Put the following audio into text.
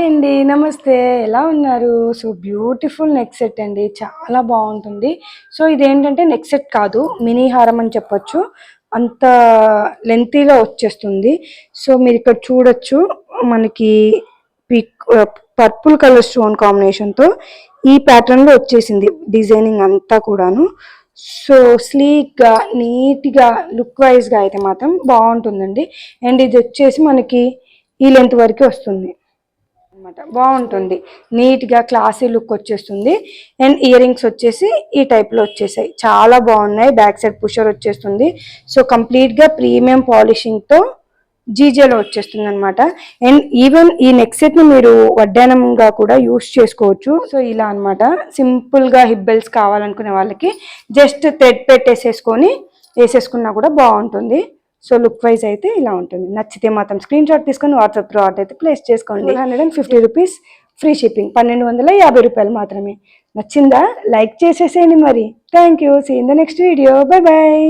Hi అండి, నమస్తే. ఎలా ఉన్నారు? సో బ్యూటిఫుల్ నెక్ సెట్ అండి, చాలా బాగుంటుంది. సో ఇదేంటంటే నెక్ సెట్ కాదు, మినీ హారం అని చెప్పొచ్చు. అంత లెంతీగా వచ్చేస్తుంది. సో మీరు ఇక్కడ చూడొచ్చు, మనకి పిక్ పర్పుల్ కలర్ స్టోన్ కాంబినేషన్తో ఈ ప్యాటర్న్లో వచ్చేసింది డిజైనింగ్ అంతా కూడాను. సో స్లీక్గా నీట్గా లుక్ వైజ్గా అయితే మాత్రం బాగుంటుందండి. అండ్ ఇది వచ్చేసి మనకి ఈ లెంత్ వరకు వస్తుంది అనమాట. బాగుంటుంది, నీట్గా క్లాసీ లుక్ వచ్చేస్తుంది. అండ్ ఇయర్ రింగ్స్ వచ్చేసి ఈ టైప్లో వచ్చేసాయి, చాలా బాగున్నాయి. బ్యాక్ సైడ్ పుషర్ వచ్చేస్తుంది. సో కంప్లీట్గా ప్రీమియం పాలిషింగ్తో జీజేలో వచ్చేస్తుంది అనమాట. అండ్ ఈవెన్ ఈ నెక్ సెట్ని మీరు వడ్డానంగా కూడా యూస్ చేసుకోవచ్చు. సో ఇలా అనమాట, సింపుల్గా హిప్ బెల్ట్స్ కావాలనుకునే వాళ్ళకి జస్ట్ థ్రెడ్ పెట్టేసేసుకొని వేసేసుకున్నా కూడా బాగుంటుంది. సో లుక్ వైజ్ అయితే ఇలా ఉంటుంది. నచ్చితే మాత్రం స్క్రీన్ షాట్ తీసుకొని వాట్సాప్ త్రూ ఆర్డర్ అయితే ప్లేస్ చేసుకోండి. 150 రూపీస్ ఫ్రీ షిప్పింగ్, 1250 రూపాయలు మాత్రమే. నచ్చిందా? లైక్ చేసేసేయండి మరి. Thank you. See in the next video. Bye bye.